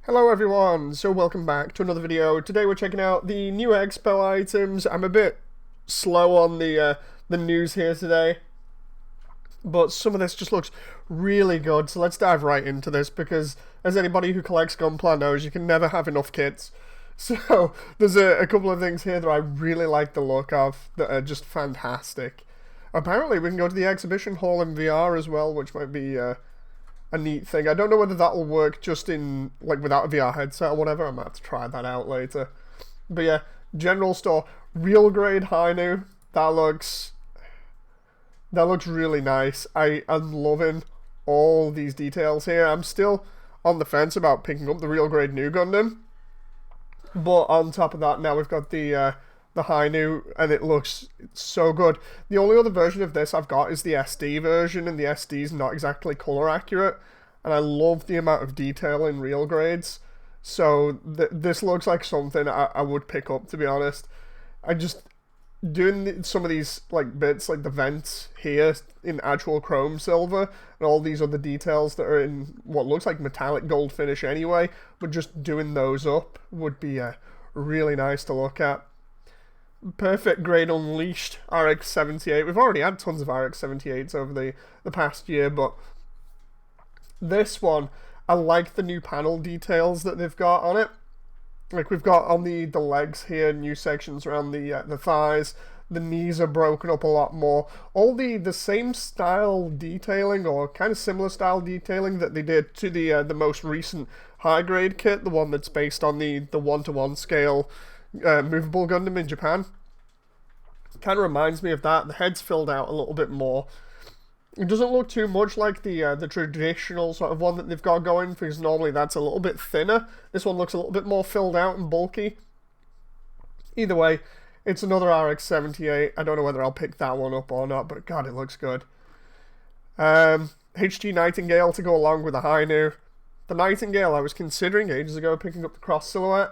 Hello everyone, so welcome back to another video. Today we're checking out the new Expo items. I'm a bit slow on the news here today, but some of this just looks really good, so let's dive right into this because as anybody who collects Gunpla knows, you can never have enough kits. So there's a couple of things here that I really like the look of that are just fantastic. Apparently we can go to the exhibition hall in VR as well, which might be a neat thing. I don't know whether that'll work just in, like, without a VR headset or whatever. I might have to try that out later. But yeah, general store, real grade Hainu. That looks really nice. I'm loving all these details here. I'm still on the fence about picking up the real grade new Gundam. But on top of that, now we've got the Hainu, and it looks so good. The only other version of this I've got is the SD version, and the SD is not exactly color accurate, and I love the amount of detail in real grades. So this looks like something I would pick up, to be honest. I just doing some of these like bits, like the vents here in actual chrome silver, and all these other details that are in what looks like metallic gold finish anyway, but just doing those up would be really nice to look at. Perfect grade Unleashed RX-78. We've already had tons of RX-78s over the past year, but this one, I like the new panel details that they've got on it. Like we've got on the legs here, new sections around the thighs. The knees are broken up a lot more. All the same style detailing, or kind of similar style detailing that they did to the most recent high grade kit, the one that's based on the 1-to-1 scale movable Gundam in Japan. Kind of reminds me of that. The head's filled out a little bit more. It doesn't look too much like the traditional sort of one that they've got going, because normally that's a little bit thinner. This one looks a little bit more filled out and bulky. Either way, it's another RX-78. I don't know whether I'll pick that one up or not, but god, it looks good. HG Nightingale to go along with the Hainu. The Nightingale I was considering ages ago picking up the cross silhouette,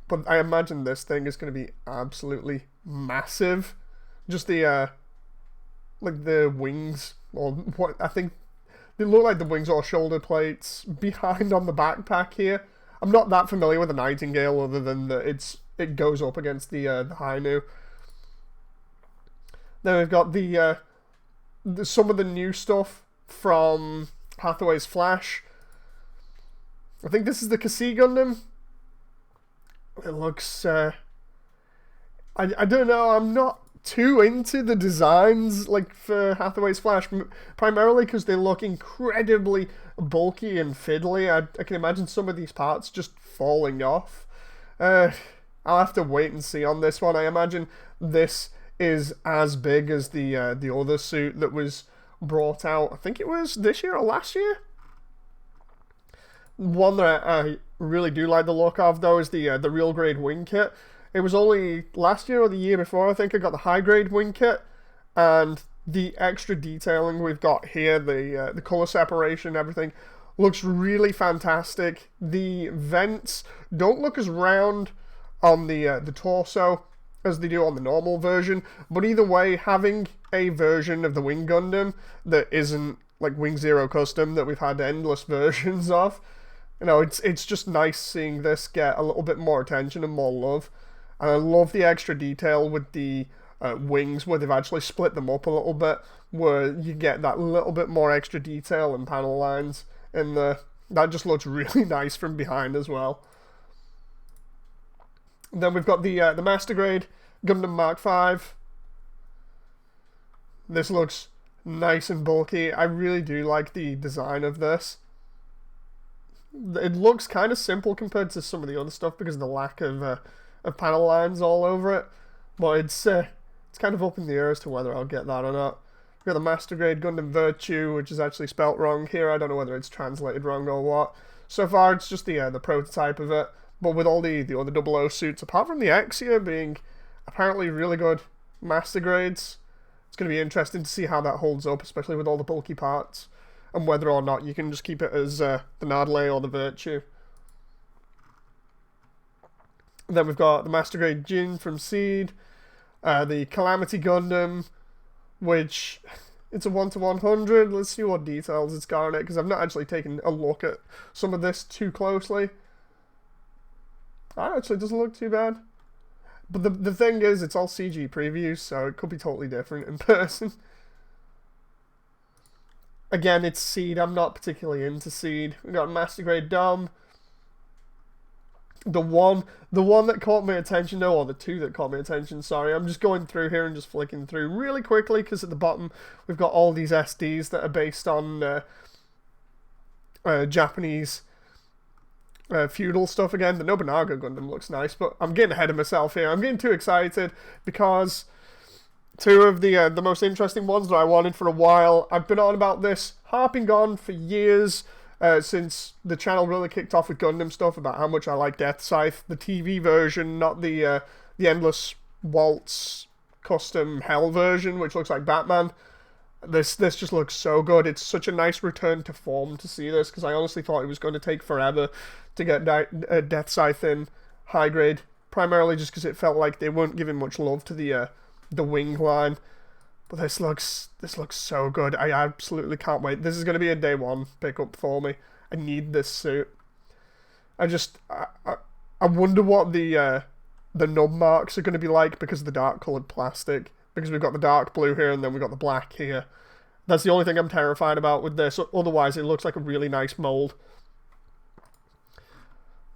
but I imagine this thing is going to be absolutely massive. Just the like the wings, or what I think they look like, the wings or shoulder plates behind on the backpack here. I'm not that familiar with the Nightingale other than that it goes up against the Hainu. Then we've got the some of the new stuff from Hathaway's Flash. I think this is the Kasi Gundam. It looks I don't know, I'm not too into the designs like for Hathaway's Flash, primarily because they look incredibly bulky and fiddly. I can imagine some of these parts just falling off. I'll have to wait and see on this one. I imagine this is as big as the other suit that was brought out, I think it was this year or last year. One that I really do like the look of, though, is the real grade wing kit. It was only last year or the year before, I think, I got the high grade wing kit, and the extra detailing we've got here, the color separation, everything looks really fantastic. The vents don't look as round on the torso as they do on the normal version, but either way, having a version of the Wing Gundam that isn't like Wing Zero Custom that we've had endless versions of, you know, it's just nice seeing this get a little bit more attention and more love. And I love the extra detail with the wings, where they've actually split them up a little bit, where you get that little bit more extra detail and panel lines in the. That just looks really nice from behind as well. Then we've got the Master Grade Gundam Mark V. This looks nice and bulky. I really do like the design of this. It looks kind of simple compared to some of the other stuff because of the lack of panel lines all over it, but it's kind of up in the air as to whether I'll get that or not. We've got the Master Grade Gundam Virtue, which is actually spelt wrong here. I don't know whether it's translated wrong or what. So far, it's just the prototype of it, but with all the other 00 suits, apart from the X here being apparently really good Master Grades, it's going to be interesting to see how that holds up, especially with all the bulky parts, and whether or not you can just keep it as the Nadle or the Virtue. Then we've got the Master Grade Jin from Seed, the Calamity Gundam, which It's a 1/100. Let's see what details it's got on it, because I've not actually taken a look at some of this too closely. That actually doesn't look too bad. But the thing is, it's all CG previews, so it could be totally different in person. Again, it's Seed. I'm not particularly into Seed. We got Master Grade Dom. The one that caught my attention, though, or the two that caught my attention, sorry. I'm just going through here and just flicking through really quickly, because at the bottom we've got all these SDs that are based on Japanese feudal stuff again. The Nobunaga Gundam looks nice, but I'm getting ahead of myself here. I'm getting too excited because two of the most interesting ones that I wanted for a while. I've been on about this, harping on for years, since the channel really kicked off with Gundam stuff, about how much I like Deathscythe, the TV version, not the Endless Waltz custom Hell version, which looks like Batman. This just looks so good. It's such a nice return to form to see this, because I honestly thought it was going to take forever to get Deathscythe in high grade, primarily just because it felt like they weren't giving much love to the wing line. But this looks so good. I absolutely can't wait. This is going to be a day one pickup for me. I need this suit. I wonder what the nub marks are going to be like because of the dark coloured plastic. Because we've got the dark blue here and then we've got the black here. That's the only thing I'm terrified about with this. Otherwise, it looks like a really nice mould.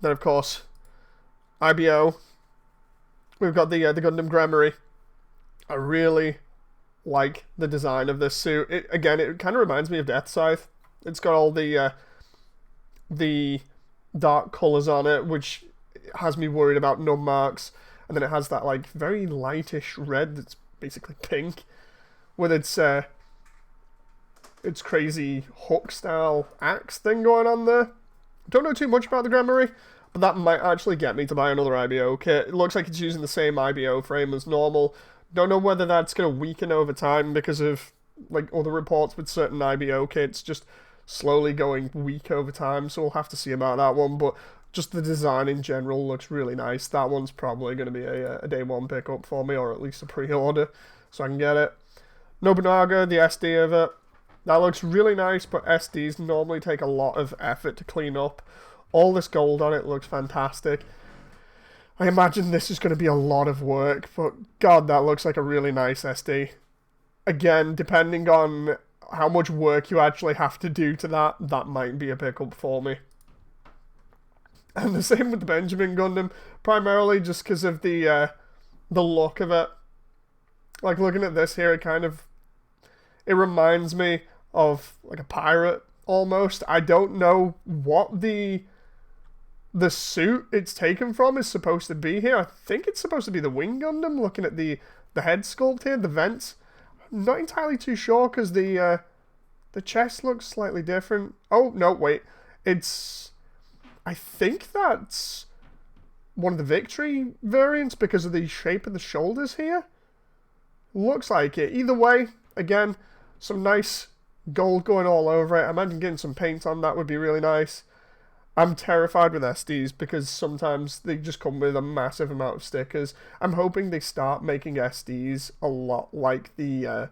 Then, of course, IBO. We've got the Gundam Gremory. I really like the design of this suit. It kind of reminds me of Deathscythe. It's got all the dark colours on it, which has me worried about nub marks. And then it has that like very lightish red that's basically pink, with its crazy hook style axe thing going on there. Don't know too much about the Gremory, but that might actually get me to buy another IBO kit. It looks like it's using the same IBO frame as normal. Don't know whether that's going to weaken over time because of like other reports with certain IBO kits just slowly going weak over time, so we'll have to see about that one. But just the design in general looks really nice. That one's probably going to be a day one pickup for me, or at least a pre-order, so I can get it. Nobunaga, the SD of it, that looks really nice, but SDs normally take a lot of effort to clean up. All this gold on it looks fantastic. I imagine this is going to be a lot of work, but god, that looks like a really nice SD. Again, depending on how much work you actually have to do to that, that might be a pickup for me. And the same with the Benjamin Gundam, primarily just because of the look of it. Like, looking at this here, it reminds me of like a pirate almost. I don't know what the suit it's taken from is supposed to be here. I think it's supposed to be the Wing Gundam, looking at the head sculpt here, the vents. I'm not entirely too sure, because the chest looks slightly different. Oh, no, wait. I think that's one of the Victory variants because of the shape of the shoulders here. Looks like it. Either way, again, some nice gold going all over it. I imagine getting some paint on that would be really nice. I'm terrified with SDs because sometimes they just come with a massive amount of stickers. I'm hoping they start making SDs a lot like the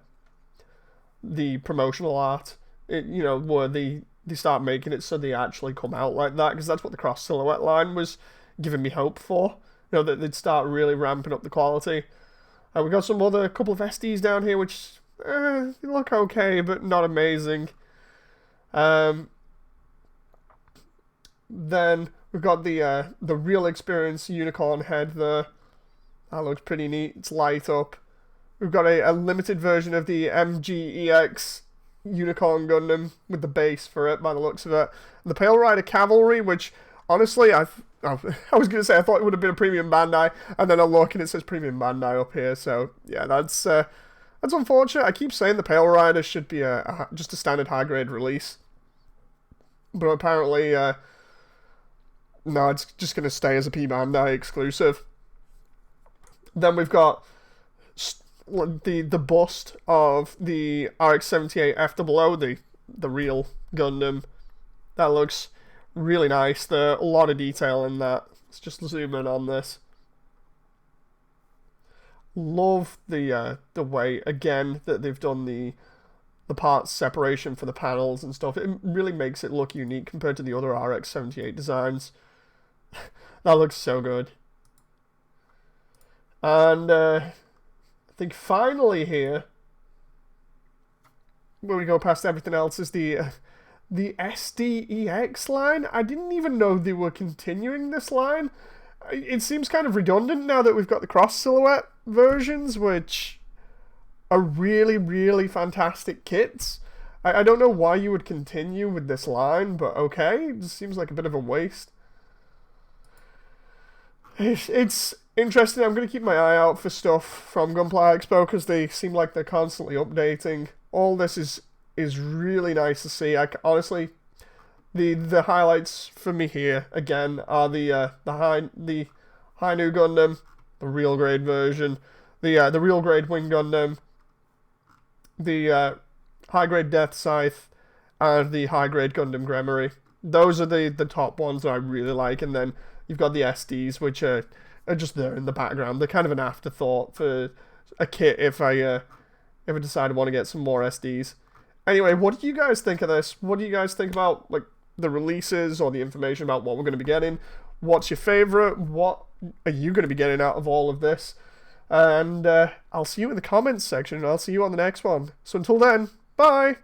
promotional art. Where they start making it so they actually come out like that, because that's what the cross silhouette line was giving me hope for. That they'd start really ramping up the quality. We got some other couple of SDs down here which they look okay but not amazing. Then we've got the Real Experience unicorn head there. That looks pretty neat. It's light up. We've got a limited version of the Mgex Unicorn Gundam with the base for it, by the looks of it. The Pale Rider Cavalry, which honestly I was going to say I thought it would have been a Premium Bandai, and then I look and it says Premium Bandai up here, so yeah, that's unfortunate. I keep saying the Pale Rider should be just a standard high grade release, but apparently no, it's just going to stay as a P Bandai exclusive. Then we've got the bust of the RX-78 FOO, the real Gundam. That looks really nice. There's a lot of detail in that. Let's just zoom in on this. Love the way, again, that they've done the the parts separation for the panels and stuff. It really makes it look unique compared to the other RX-78 designs. That looks so good. And I think finally here, when we go past everything else, is the SDEX line. I didn't even know they were continuing this line. It seems kind of redundant now that we've got the cross silhouette versions, which are really, really fantastic kits. I don't know why you would continue with this line, but okay. It just seems like a bit of a waste. It's interesting. I'm going to keep my eye out for stuff from Gunpla Expo because they seem like they're constantly updating. All this is really nice to see. Honestly, the highlights for me here again are the high new Gundam, the real grade version, the real grade Wing Gundam, the high grade Deathscythe, and the high grade Gundam Gremory. Those are the top ones that I really like, and then you've got the SDs, which are just there in the background. They're kind of an afterthought for a kit if I decide I want to get some more SDs. Anyway, what do you guys think of this? What do you guys think about like the releases or the information about what we're going to be getting? What's your favorite? What are you going to be getting out of all of this? And I'll see you in the comments section, and I'll see you on the next one. So until then, bye!